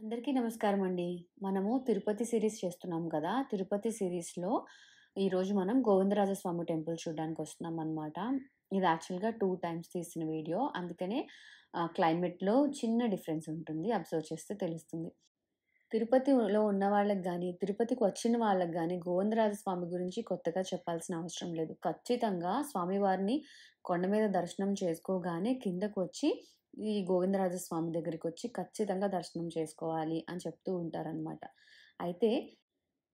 అందరికీ నమస్కారం అండి. మనము తిరుపతి సీరీస్ చేస్తున్నాం కదా! తిరుపతి సీరీస్‌లో ఈరోజు మనం గోవిందరాజస్వామి టెంపుల్ చూడ్డానికొస్తున్నామనమాట. ఇది యాక్చువల్‌గా 2 టైమ్స్ తీసిన వీడియో. అందుకనే క్లైమేట్‌లో చిన్న డిఫరెన్స్ ఉంటుంది. అబ్జర్వ్ చేస్తే తెలుస్తుంది. తిరుపతిలో ఉన్న వాళ్ళకి గాని, తిరుపతికి వచ్చిన వాళ్ళకి గాని గోవిందరాజస్వామి గురించి కొత్తగా చెప్పాల్సిన అవసరం లేదు. ఖచ్చితంగా స్వామివారిని కొండ మీద దర్శనం చేసుకోగానే కిందకొచ్చి ఈ గోవిందరాజస్వామి దగ్గరికొచ్చి ఖచ్చితంగా దర్శనం చేసుకోవాలి అని చెప్తూ ఉంటారనమాట. అయితే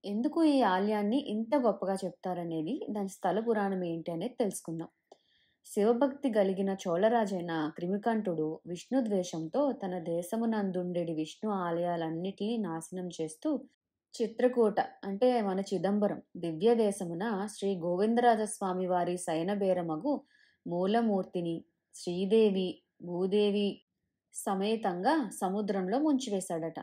ఎందుకు ఈ ఆలయాన్ని ఇంత గొప్పగా చెప్తారనేది, దాని స్థల పురాణం ఏంటి అనేది తెలుసుకుందాం. శివభక్తి గలిగిన చోళరాజైన క్రిమికంఠుడు విష్ణు ద్వేషంతో తన దేశమునందుండెడి విష్ణు ఆలయాలన్నిటినీ నాశనం చేస్తూ చిత్రకూట అంటే మన చిదంబరం దివ్య దేశమున శ్రీ గోవిందరాజస్వామి వారి శయనబేరమగు మూలమూర్తిని శ్రీదేవి భూదేవి సమేతంగా సముద్రంలో ముంచివేశాడట.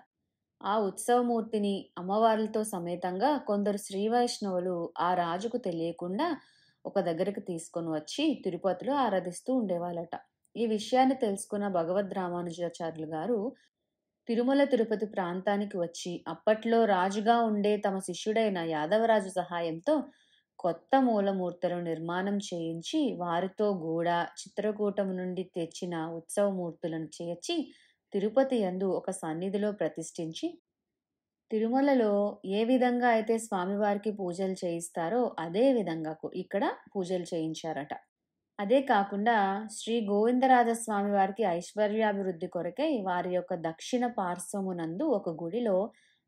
ఆ ఉత్సవమూర్తిని అమ్మవార్లతో సమేతంగా కొందరు శ్రీ వైష్ణవులు ఆ రాజుకు తెలియకుండా ఒక దగ్గరికి తీసుకొని వచ్చి తిరుపతిలో ఆరాధిస్తూ ఉండేవాళ్ళట. ఈ విషయాన్ని తెలుసుకున్న భగవద్ రామానుజాచార్యులు గారు తిరుమల తిరుపతి ప్రాంతానికి వచ్చి అప్పట్లో రాజుగా ఉండే తమ శిష్యుడైన యాదవరాజు సహాయంతో కొత్త మూలమూర్తులను నిర్మాణం చేయించి వారితో గూడ చిత్రకూటము నుండి తెచ్చిన ఉత్సవమూర్తులను చేర్చి తిరుపతి యందు ఒక సన్నిధిలో ప్రతిష్ఠించి తిరుమలలో ఏ విధంగా అయితే స్వామివారికి పూజలు చేయిస్తారో అదే విధంగా ఇక్కడ పూజలు చేయించారట. అదే కాకుండా శ్రీ గోవిందరాజస్వామి వారికి ఐశ్వర్యాభివృద్ధి కొరకై వారి యొక్క దక్షిణ పార్శ్వమునందు ఒక గుడిలో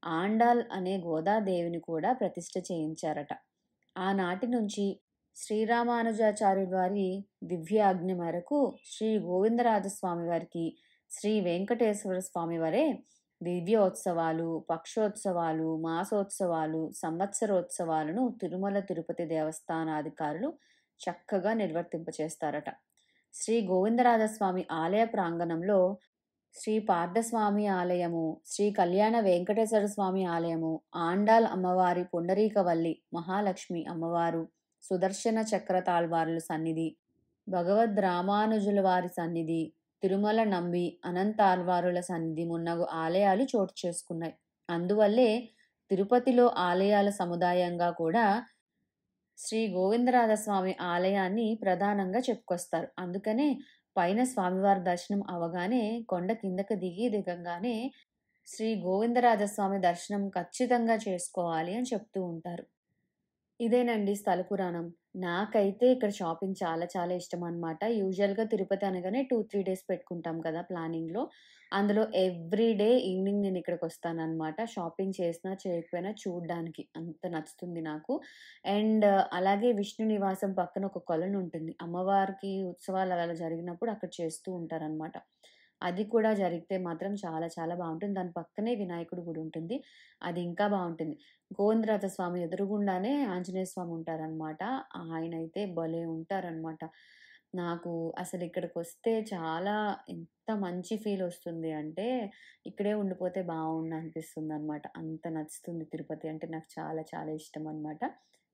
ఆండాల్ అనే గోదాదేవిని కూడా ప్రతిష్ఠ చేయించారట. ఆనాటి నుంచి శ్రీరామానుజాచార్యుల వారి దివ్యాజ్ఞ మేరకు శ్రీ గోవిందరాజస్వామి వారికి శ్రీ వెంకటేశ్వర స్వామి వారే దివ్యోత్సవాలు, పక్షోత్సవాలు, మాసోత్సవాలు, సంవత్సరోత్సవాలను తిరుమల తిరుపతి దేవస్థానాధికారులు చక్కగా నిర్వర్తింపచేస్తారట. శ్రీ గోవిందరాజస్వామి ఆలయ ప్రాంగణంలో శ్రీ పార్థస్వామి ఆలయము, శ్రీ కళ్యాణ వెంకటేశ్వర స్వామి ఆలయము, ఆండాల్ అమ్మవారి పుండరీకవల్లి మహాలక్ష్మి అమ్మవారు, సుదర్శన చక్ర తాళ్వార్ల సన్నిధి, భగవద్ రామానుజుల వారి సన్నిధి, తిరుమల నంబి అనంతాళ్వారుల సన్నిధి మున్నగు ఆలయాలు చోటు చేసుకున్నాయి. అందువల్లే తిరుపతిలో ఆలయాల సముదాయంగా కూడా శ్రీ గోవిందరాజస్వామి ఆలయాన్ని ప్రధానంగా చెప్పుకొస్తారు. అందుకనే పైన స్వామివారి దర్శనం అవగానే కొండ కిందకి దిగంగానే శ్రీ గోవిందరాజస్వామి దర్శనం ఖచ్చితంగా చేసుకోవాలి అని చెప్తూ ఉంటారు. ఇదేనండి స్థల పురాణం. నాకైతే ఇక్కడ షాపింగ్ చాలా చాలా ఇష్టం అనమాట. యూజువల్‌గా తిరుపతి అనగానే 2, 3 డేస్ పెట్టుకుంటాం కదా ప్లానింగ్‌లో. అందులో ఎవ్రీ డే ఈవినింగ్ నేను ఇక్కడికొస్తాననమాట. షాపింగ్ చేసినా, చేయకపోయినా చూడ్డానికి అంత నచ్చుతుంది నాకు. అండ్ అలాగే విష్ణు నివాసం పక్కన ఒక కొలనుంటుంది. అమ్మవారికి ఉత్సవాలు అలా జరిగినప్పుడు అక్కడ చేస్తూ ఉంటారనమాట. అది కూడా జరిగితే మాత్రం చాలా చాలా బావుంటుంది. దాని పక్కనే వినాయకుడి గుడి ఉంటుంది. అది ఇంకా బావుంటుంది. గోవిందరాజస్వామి ఎదురుగుండానే ఆంజనేయ స్వామి ఉంటారనమాట. ఆయనైతే భలే ఉంటారనమాట. నాకు అసలిక్కడికొస్తే చాలా ఎంత మంచి ఫీలొస్తుంది అంటే, ఇక్కడే ఉండిపోతే బావుండనిపిస్తుందనమాట. అంత నచ్చుతుంది తిరుపతి అంటే నాకు చాలా చాలా ఇష్టమనమాట.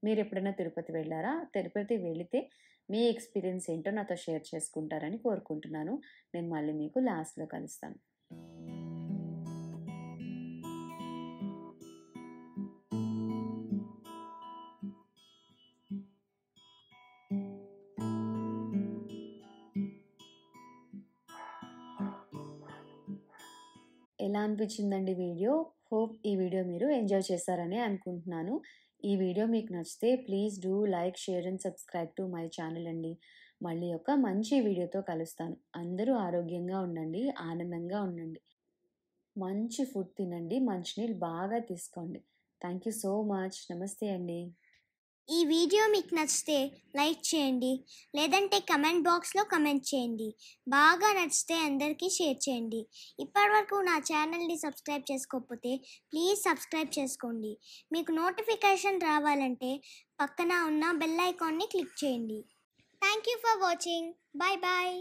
మీరెప్పుడైనా తిరుపతి వెళ్లారా? తిరుపతి వెళితే మీ ఎక్స్‌పీరియన్స్ ఏంటో నాతో షేర్ చేసుకుంటారని కోరుకుంటున్నాను. నేను మళ్ళీ మీకు లాస్ట్‌లో కలుస్తాను. ఎలా అనిపించిందండి వీడియో? హోప్ ఈ వీడియో మీరు ఎంజాయ్ చేశారనే అనుకుంటున్నాను. ఈ వీడియో మీకు నచ్చితే please do like, share and subscribe to my channel అండి. మళ్ళీ ఒక మంచి వీడియోతో కలుస్తాను. అందరూ ఆరోగ్యంగా ఉండండి, ఆనందంగా ఉండండి. మంచి ఫుడ్ తినండి, మంచినీళ్ళు బాగా తీసుకోండి. Thank you so much. నమస్తే అండి. ఈ వీడియో మీకు నచ్చితే లైక్ చేయండి, లేదంటే కమెంట్ బాక్స్లో కమెంట్ చేయండి. బాగా నచ్చితే అందరికీ షేర్ చేయండి. ఇప్పటివరకు నా ఛానల్ని సబ్స్క్రైబ్ చేసుకోకపోతే ప్లీజ్ సబ్స్క్రైబ్ చేసుకోండి. మీకు నోటిఫికేషన్ రావాలంటే పక్కన ఉన్న బెల్ ఐకాన్ని క్లిక్ చేయండి. Thank you for watching. Bye bye.